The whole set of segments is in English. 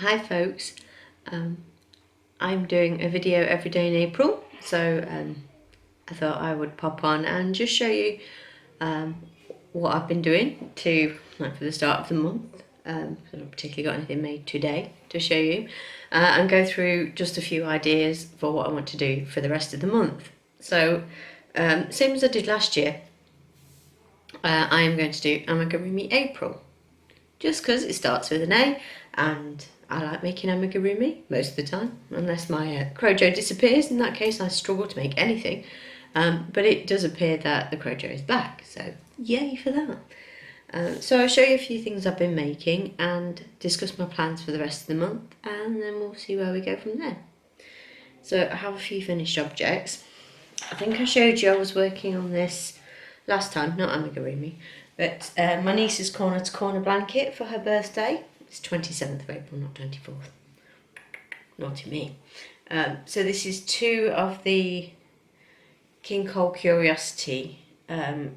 Hi folks, I'm doing a video every day in April, so I thought I would pop on and just show you what I've been doing for the start of the month. I haven't particularly got anything made today to show you, and go through just a few ideas for what I want to do for the rest of the month. So same as I did last year, I am going to do Amigurumi April, just because it starts with an A and I like making amigurumi most of the time, unless my Crochet disappears. In that case I struggle to make anything, but it does appear that the Crochet is back, so yay for that. So I'll show you a few things I've been making and discuss my plans for the rest of the month, and then we'll see where we go from there. So I have a few finished objects. I think I showed you I was working on this last time, not amigurumi, but my niece's Cornets corner blanket for her birthday. It's 27th of April, not 24th. Naughty me. So this is two of the King Cole Curiosity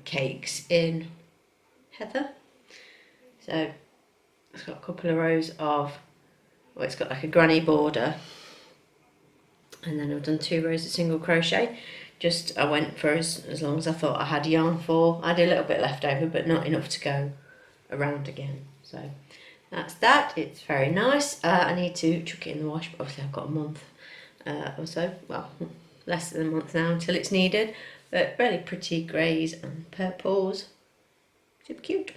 cakes in heather. So it's got a couple of rows of, well, it's got like a granny border, and then I've done 2 rows of single crochet. I went for as long as I thought I had yarn for. I had a little bit left over, but not enough to go around again. So that's that. It's very nice. I need to chuck it in the wash, but obviously I've got a month or so. Well, less than a month now until it's needed. But really pretty greys and purples. Super cute.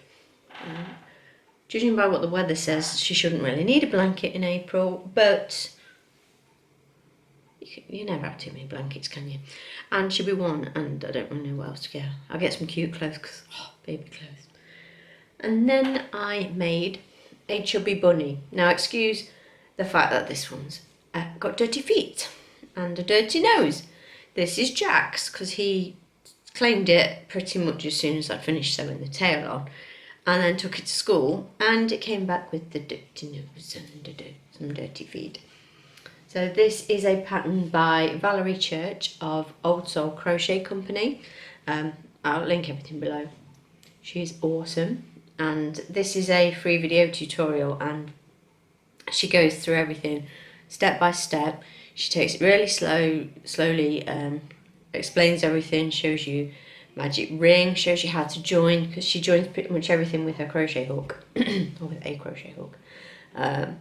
Judging by what the weather says, she shouldn't really need a blanket in April, but you never have too many blankets, can you? And she'll be one, and I don't really know what else to get. I'll get some cute clothes, because, baby clothes. And then I made a chubby bunny. Now, excuse the fact that this one's got dirty feet and a dirty nose. This is Jack's, because he claimed it pretty much as soon as I finished sewing the tail on, and then took it to school, and it came back with the dirty nose and some dirty feet. So this is a pattern by Valerie Church of Old Soul Crochet Company. I'll link everything below. She's awesome. And this is a free video tutorial, and she goes through everything step by step. She takes it really slowly, explains everything, shows you magic ring, shows you how to join, because she joins pretty much everything with her crochet hook, or with a crochet hook. So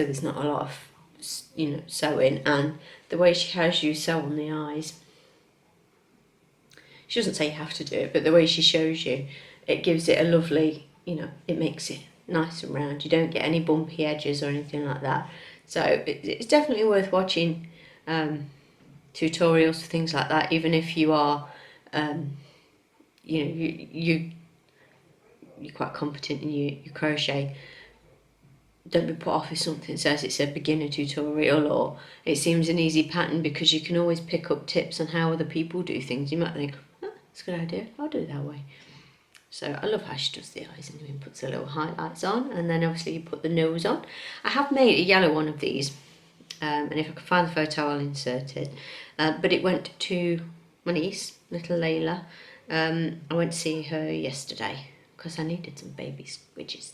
there's not a lot of sewing, and the way she has you sew on the eyes, she doesn't say you have to do it, but the way she shows you, it gives it a lovely, it makes it nice and round. You don't get any bumpy edges or anything like that. So it's definitely worth watching tutorials for things like that, even if you are you're quite competent in your crochet. Don't be put off if something says it's a beginner tutorial or it seems an easy pattern, because you can always pick up tips on how other people do things. You might think, that's a good idea, I'll do it that way. So I love how she does the eyes and puts the little highlights on, and then obviously you put the nose on. I have made a yellow one of these, and if I can find the photo I'll insert it. But it went to my niece, little Layla. I went to see her yesterday because I needed some baby squidges.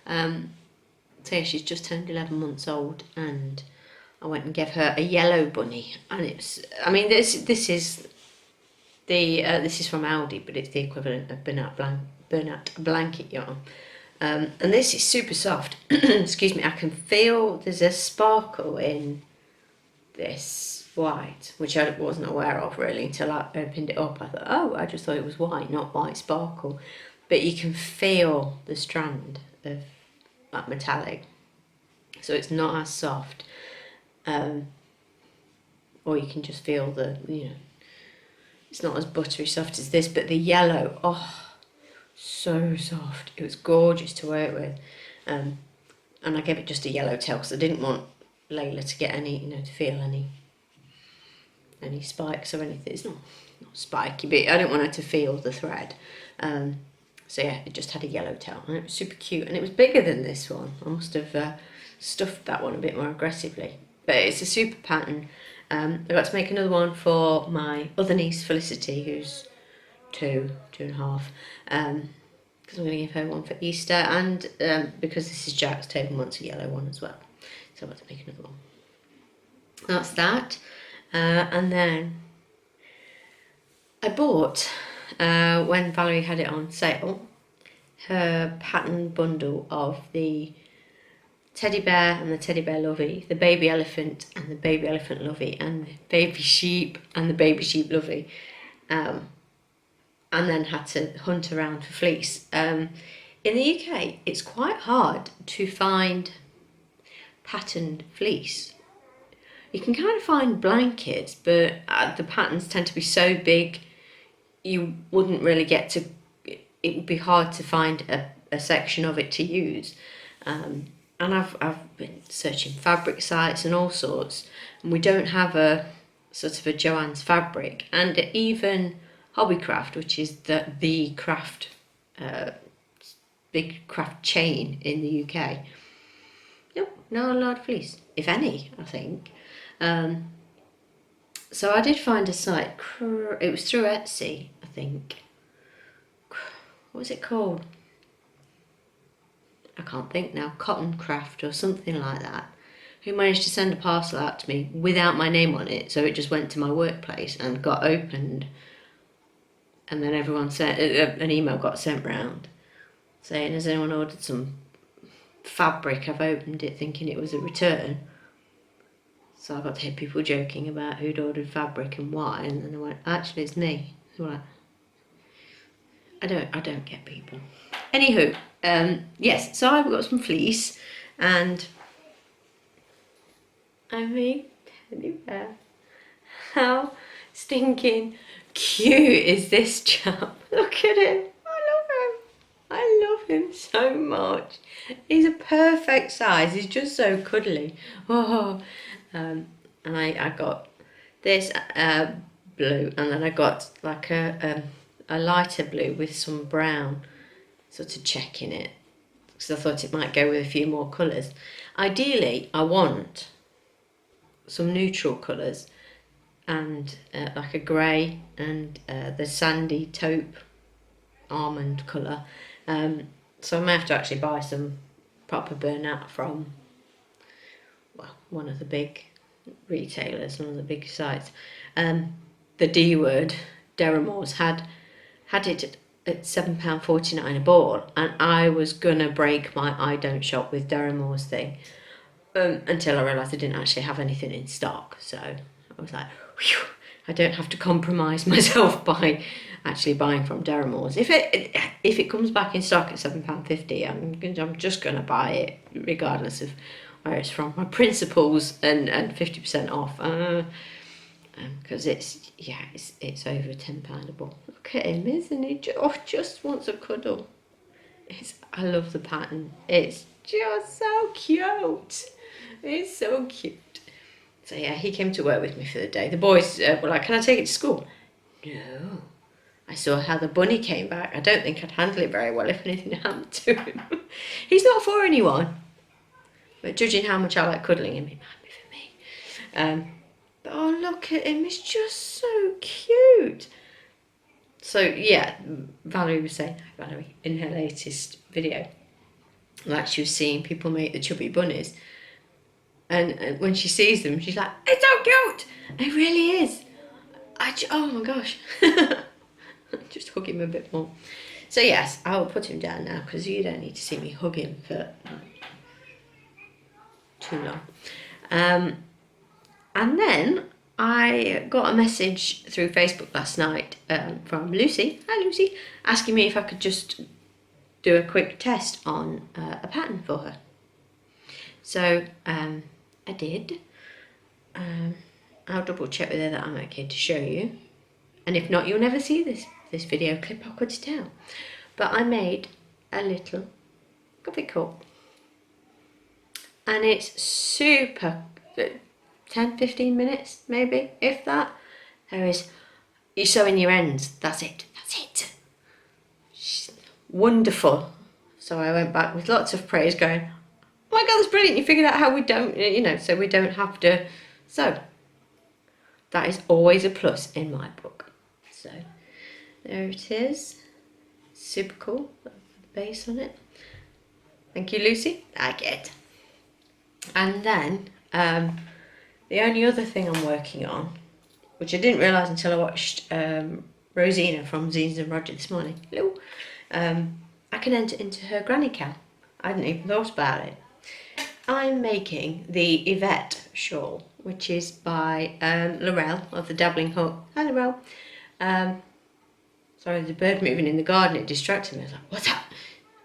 So yeah, she's just turned 11 months old, and I went and gave her a yellow bunny, and this is from Aldi, but it's the equivalent of burnout blanket yarn, and this is super soft. Excuse me, I can feel there's a sparkle in this white, which I wasn't aware of really until I opened it up. I thought, oh, I just thought it was white, not white sparkle, but you can feel the strand of that metallic, so it's not as soft, or you can just feel it's not as buttery soft as this, but the yellow, so soft. It was gorgeous to work with, and I gave it just a yellow tail because I didn't want Layla to get any, to feel any spikes or anything. It's not spiky, but I didn't want her to feel the thread. So yeah, it just had a yellow tail, and it was super cute, and it was bigger than this one. I must have stuffed that one a bit more aggressively, but it's a super pattern. I got to make another one for my other niece Felicity, who's 2.5, because I'm going to give her one for Easter, and because this is Jack's, Taven wants a yellow one as well, so I want to make another one. That's that. And then I bought, when Valerie had it on sale, her pattern bundle of the teddy bear and the teddy bear lovey, the baby elephant and the baby elephant lovey, and the baby sheep and the baby sheep lovey, and then had to hunt around for fleece. In the UK, it's quite hard to find patterned fleece. You can kind of find blankets, but the patterns tend to be so big you wouldn't really get to, it would be hard to find a section of it to use. And I've been searching fabric sites and all sorts, and we don't have a sort of a Joann's Fabric, and even Hobbycraft, which is the craft, big craft chain in the UK. Nope, not a lot of fleece, if any, I think. So I did find a site, it was through Etsy, I think. What was it called? I can't think now, Cotton Craft or something like that, who managed to send a parcel out to me without my name on it, so it just went to my workplace and got opened, and then everyone sent, an email got sent round saying, has anyone ordered some fabric? I've opened it thinking it was a return. So I got to hear people joking about who'd ordered fabric and why, and then I went, actually it's me. So like, I don't get people. Anywho, yes, so I've got some fleece, and I mean, teddy bear. How stinking cute is this chap? Look at him. I love him so much. He's a perfect size. He's just so cuddly. Oh, and I got this blue, and then I got like a lighter blue with some brown sort of check in it, because I thought it might go with a few more colours. Ideally, I want some neutral colours, and like a grey and the sandy taupe almond colour. So I may have to actually buy some proper burnout from, well, one of the big retailers, one of the big sites. The D word, Deramores, had it at £7.49 a ball, and I was gonna break my I don't shop with Deramores thing until I realised I didn't actually have anything in stock. So I was like, whew, I don't have to compromise myself by actually buying from Deramores. If it comes back in stock at £7.50, I'm just gonna buy it regardless of where it's from. My principles and 50% off, because it's over £10 a ball. Look at him, isn't he? Just wants a cuddle. I love the pattern. It's just so cute. It's so cute. So yeah, he came to work with me for the day. The boys were like, can I take it to school? No. I saw how the bunny came back. I don't think I'd handle it very well if anything happened to him. He's not for anyone. But judging how much I like cuddling him, it might be for me. But oh, look at him. He's just so cute. So yeah, Valerie was saying, Valerie, in her latest video, like she was seeing people make the chubby bunnies. And when she sees them, she's like, it's so cute. It really is. Oh my gosh. Just hug him a bit more. So yes, I will put him down now, because you don't need to see me hug him for too long. And then I got a message through Facebook last night from Lucy, hi Lucy, asking me if I could just do a quick test on a pattern for her. So I did. I'll double check with her that I'm okay to show you. And if not, you'll never see this video clip, I could tell. But I made a little coffee cup. And it's super, 10-15 minutes maybe, if that. You sew in your ends, that's it. Wonderful. So I went back with lots of praise going, oh my God, that's brilliant, you figured out how we don't, so we don't have to sew. That is always a plus in my book. So there it is, super cool. base on it. Thank you, Lucy. Like it. And then the only other thing I'm working on, which I didn't realise until I watched Rosina from Zines and Roger this morning. Hello. I can enter into her granny cow. I hadn't even thought about it. I'm making the Evette shawl, which is by Laurel of the Dabbling Hook. Hi, Laurel. Sorry, there's a bird moving in the garden. It distracted me. I was like, what's that?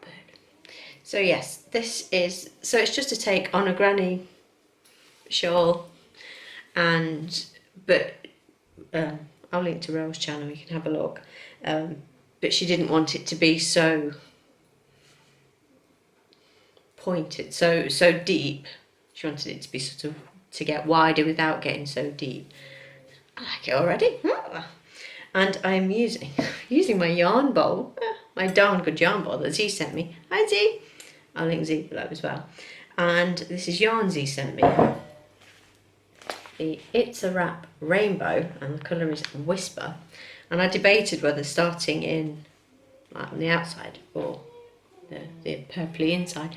Bird. So yes, this is, so it's just a take on a granny shawl, and I'll link to Rose channel, you can have a look. But she didn't want it to be so pointed, so deep. She wanted it to be sort of, to get wider without getting so deep. I like it already. And I'm using my yarn bowl, my darn good yarn bowl that Z sent me. Hi Z. I'll link Z below as well. And this is yarn Z sent me. It's a Wrap Rainbow, and the colour is Whisper. And I debated whether starting in like on the outside or the purpley inside.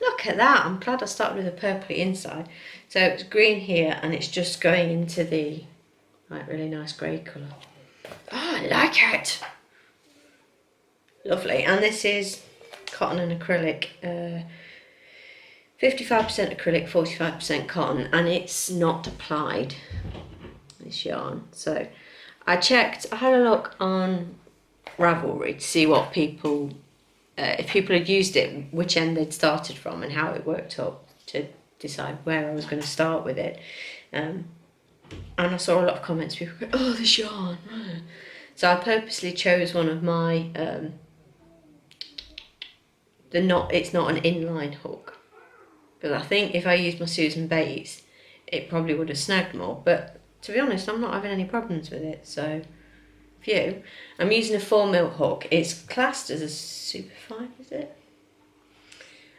Look at that, I'm glad I started with a purpley inside. So it's green here, and it's just going into the like really nice grey colour. Oh, I like it. Lovely. And this is cotton and acrylic. 55% acrylic, 45% cotton, and it's not applied, this yarn. So I checked, I had a look on Ravelry to see what people, if people had used it, which end they'd started from and how it worked up, to decide where I was going to start with it. And I saw a lot of comments, people go, oh, this yarn. So I purposely chose one of my, it's not an inline hook. Because I think if I used my Susan Bates, it probably would have snagged more. But to be honest, I'm not having any problems with it. So, phew. I'm using a 4mm hook. It's classed as a superfine, is it?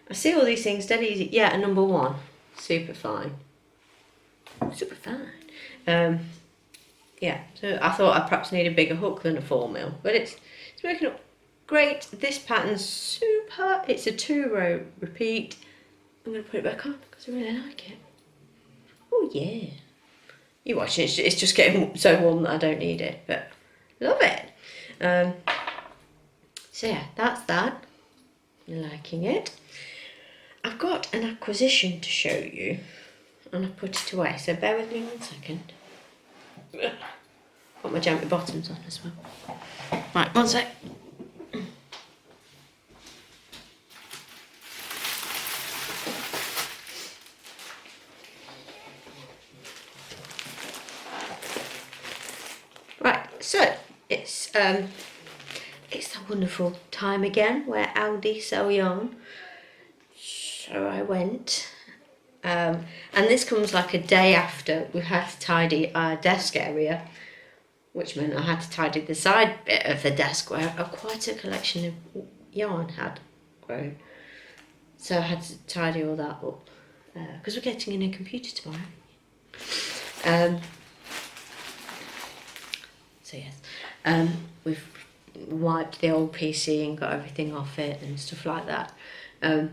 I see all these things dead easy. Yeah, a number 1, superfine. Superfine. Yeah, so I thought I perhaps need a bigger hook than a 4mm, but it's working up great. This pattern's super. It's a 2-row repeat. I'm going to put it back on because I really like it. Oh yeah. You watch it, it's just getting so warm that I don't need it, but love it. So yeah, that's that. Liking it. I've got an acquisition to show you, and I put it away, so bear with me 1 second. Got my jumpy bottoms on as well. Right, 1 sec. So it's that wonderful time again where Aldi sell yarn. So I went, and this comes like a day after we had to tidy our desk area, which meant I had to tidy the side bit of the desk where quite a collection of yarn had grown. So I had to tidy all that up because we're getting a new computer tomorrow. So yes, we've wiped the old PC and got everything off it and stuff like that. And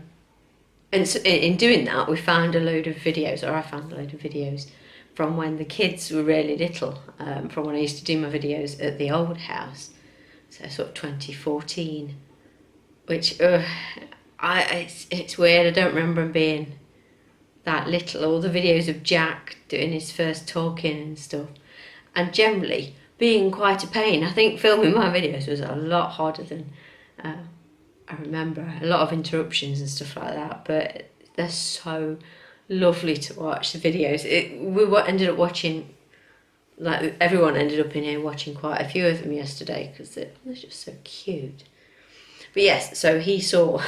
so in doing that, we found a load of videos, or I found a load of videos from when the kids were really little, from when I used to do my videos at the old house, so sort of 2014, which it's weird. I don't remember him being that little. All the videos of Jack doing his first talking and stuff, and generally being quite a pain. I think filming my videos was a lot harder than I remember. A lot of interruptions and stuff like that, but they're so lovely to watch, the videos. We ended up watching, like everyone ended up in here watching quite a few of them yesterday because they're just so cute. But yes, so he saw,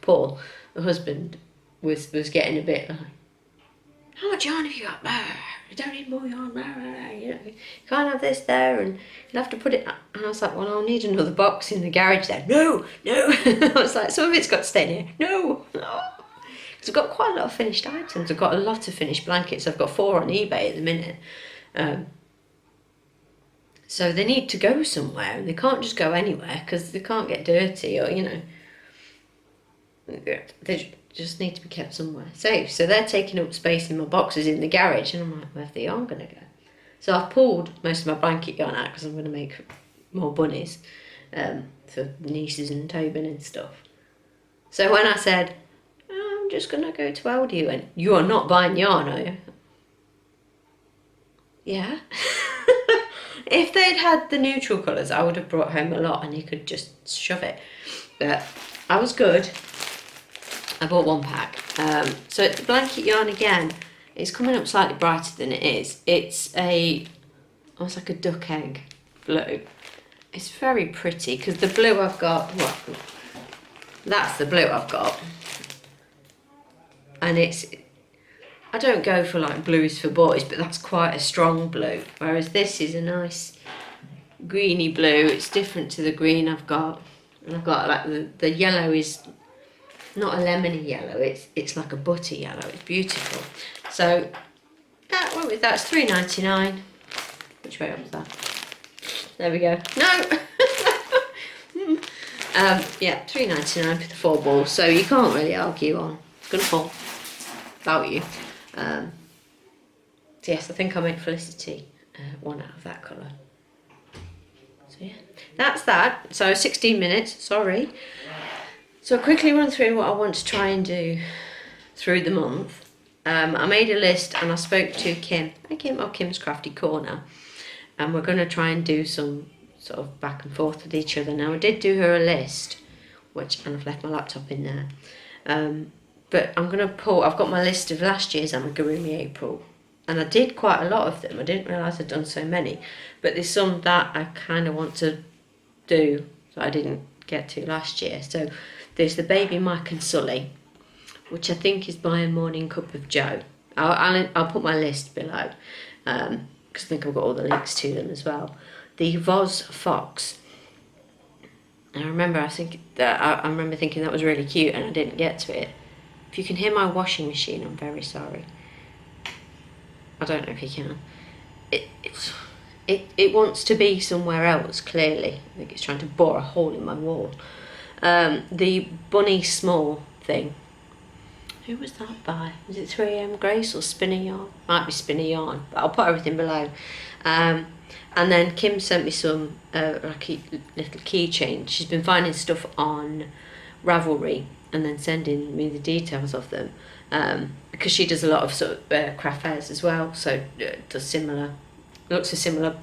Paul, the husband, was getting a bit like, how much yarn have you got? You don't need more yarn. You know, you can't have this there, and you'll have to put it. And I was like, well, I'll need another box in the garage there. No. I was like, some of it's got to stay in here. No. Because I've got quite a lot of finished items. I've got a lot of finished blankets. I've got 4 on eBay at the minute. So they need to go somewhere, and they can't just go anywhere because they can't get dirty, or, you know, they just need to be kept somewhere safe. So they're taking up space in my boxes in the garage, and I'm like, where they are going to go? So I've pulled most of my blanket yarn out because I'm going to make more bunnies for nieces and Tobin and stuff. So when I said, oh, I'm just going to go to Aldi, he went, you are not buying yarn, are you? Yeah. If they'd had the neutral colours, I would have brought home a lot and he could just shove it. But I was good. I bought 1 pack. So the blanket yarn again, it's coming up slightly brighter than it is. It's almost like a duck egg blue. It's very pretty because the blue I've got, well, that's the blue I've got. And I don't go for like blues for boys, but that's quite a strong blue. Whereas this is a nice greeny blue. It's different to the green I've got. And I've got like the yellow is not a lemony yellow, it's like a butter yellow. It's beautiful. So that went with that. It's $3.99. Which way up was that? There we go. No. Yeah, $3.99 for the 4 balls. So you can't really argue on. It's gonna fall value. So yes, I think I'll make Felicity one out of that colour. So yeah, that's that. So 16 minutes. Sorry. So I'll quickly run through what I want to try and do through the month. I made a list and I spoke to Kim. Hi Kim, of Kim's Crafty Corner. And we're going to try and do some sort of back and forth with each other. Now I did do her a list, and I've left my laptop in there. But I'm going to I've got my list of last year's Amigurumi April. And I did quite a lot of them. I didn't realise I'd done so many. But there's some that I kind of want to do that I didn't get to last year. So there's the Baby Mike and Sully, which I think is by A Morning Cup of Joe. I'll put my list below, because I think I've got all the links to them as well. The Voz Fox. I remember thinking that was really cute and I didn't get to it. If you can hear my washing machine, I'm very sorry. I don't know if you can. It wants to be somewhere else, clearly. I think it's trying to bore a hole in my wall. The Bunny Small thing. Who was that by? Was it 3am Grace or Spinner Yarn? Might be Spinner Yarn, but I'll put everything below. And then Kim sent me some like a little keychain. She's been finding stuff on Ravelry and then sending me the details of them. Because she does a lot of sort of craft fairs as well, so does similar, looks a similar,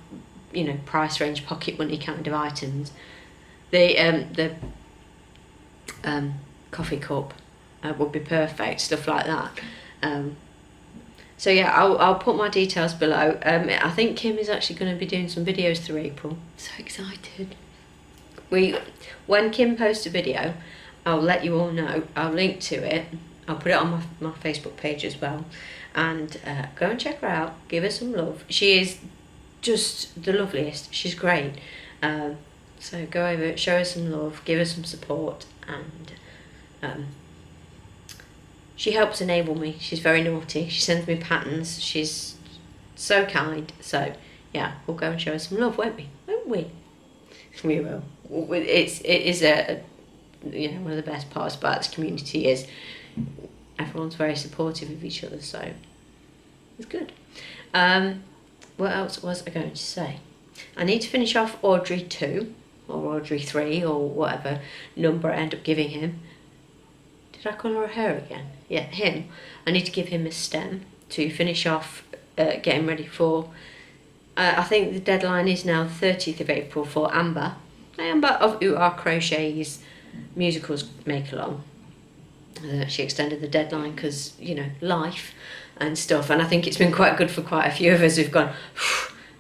you know, price range, pocket money kind of items. The coffee cup would be perfect, stuff like that. So yeah, I'll put my details below. I think Kim is actually going to be doing some videos through April. So excited. When Kim posts a video, I'll let you all know. I'll link to it. I'll put it on my Facebook page as well. And go and check her out. Give her some love. She is just the loveliest. She's great. So go over, show her some love, give her some support, and she helps enable me. She's very naughty. She sends me patterns. She's so kind. So yeah, we'll go and show her some love, won't we? Won't we? We will. It is one of the best parts about this community is everyone's very supportive of each other, so it's good. What else was I going to say? I need to finish off Audrey 2 or Audrey 3 or whatever number I end up giving him. Did I colour her again? Yeah, him. I need to give him a stem to finish off getting ready for, I think the deadline is now the 30th of April for Amber. Amber of Crochet's musicals make-along. She extended the deadline because, you know, life and stuff, and I think it's been quite good for quite a few of us who've gone,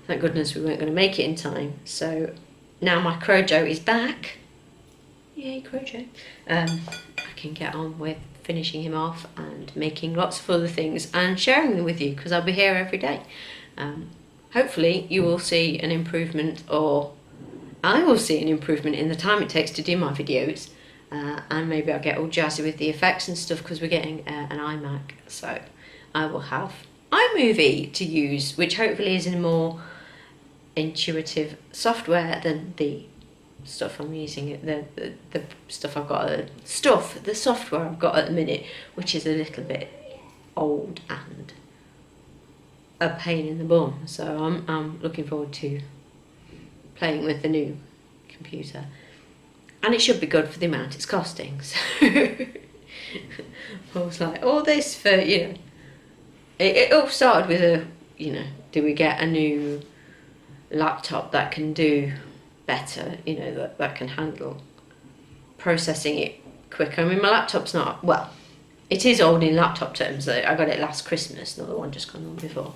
thank goodness we weren't going to make it in time. So now my Crojo is back. Yay, Crojo. I can get on with finishing him off and making lots of other things and sharing them with you because I'll be here every day. Hopefully you will see an improvement, or I will see an improvement in the time it takes to do my videos. And maybe I'll get all jazzy with the effects and stuff because we're getting an iMac, so I will have iMovie to use, which hopefully is a more intuitive software than the stuff I'm using, the stuff I've got, the software I've got at the minute, which is a little bit old and a pain in the bum. So I'm looking forward to playing with the new computer, and it should be good for the amount it's costing. So I was like, all this for, you know, it all started with a, you know, do we get a new laptop that can do better, you know, that can handle processing it quicker. I mean, my laptop's not, well, it is old in laptop terms. I got it last Christmas, not the one just gone on before.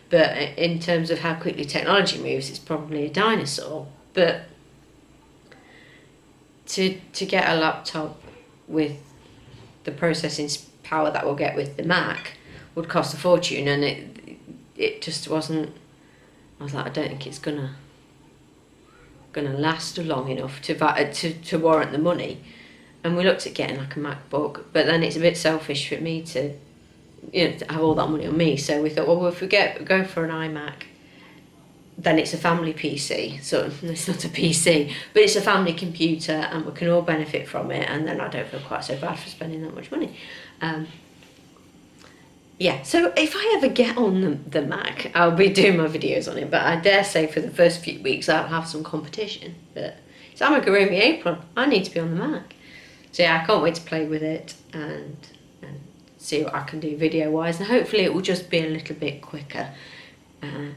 But in terms of how quickly technology moves, it's probably a dinosaur. But to get a laptop with the processing power that we'll get with the Mac would cost a fortune, and it just wasn't. I was like, I don't think it's gonna last long enough to warrant the money. And we looked at getting like a MacBook, but then it's a bit selfish for me to, you know, to have all that money on me. So we thought, well, if we go for an iMac, then it's a family PC. So it's not a PC, but it's a family computer, and we can all benefit from it. And then I don't feel quite so bad for spending that much money. Yeah, so if I ever get on the Mac, I'll be doing my videos on it, but I dare say for the first few weeks I'll have some competition. But it's Amigurumi April, I need to be on the Mac. So yeah, I can't wait to play with it and see what I can do video-wise, and hopefully it will just be a little bit quicker. And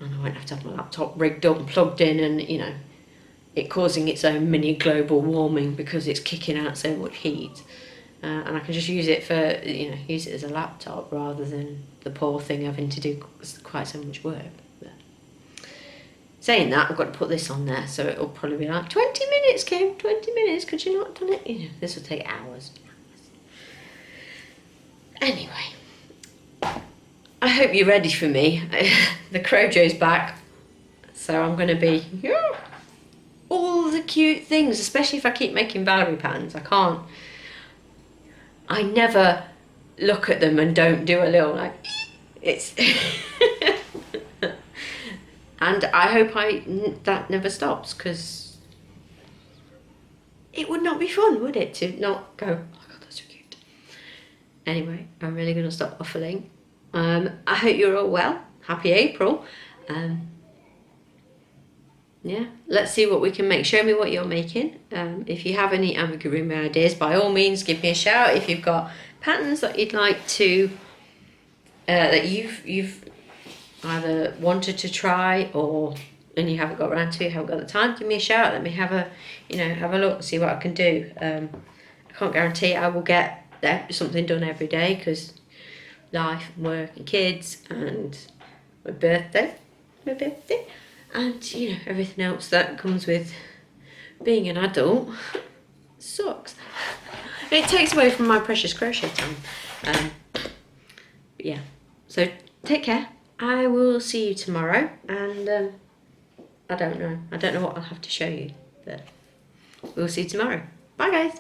I won't have to have my laptop rigged up and plugged in, and, you know, it causing its own mini global warming because it's kicking out so much heat. And I can just use it for, you know, use it as a laptop rather than the poor thing having to do quite so much work. But saying that, I've got to put this on there, so it'll probably be like 20 minutes, Kim, 20 minutes, could you not have done it? You know, this will take hours. Anyway, I hope you're ready for me. The Crochet's back, so I'm going to be all the cute things, especially if I keep making Valerie patterns. I never look at them and don't do a little like, it's and I hope that never stops, because it would not be fun, would it, to not go, oh my god, that's so cute. Anyway, I'm really going to stop waffling. I hope you're all well. Happy April. Yeah, let's see what we can make. Show me what you're making. If you have any amigurumi ideas, by all means give me a shout. If you've got patterns that you'd like to, that you've either wanted to try and you haven't got around to, haven't got the time, give me a shout. Let me have a look and see what I can do. I can't guarantee I will get something done every day, because life and work and kids and my birthday. And, you know, everything else that comes with being an adult sucks. It takes away from my precious crochet time. But yeah, so take care. I will see you tomorrow, and I don't know what I'll have to show you, but we'll see you tomorrow. Bye, guys.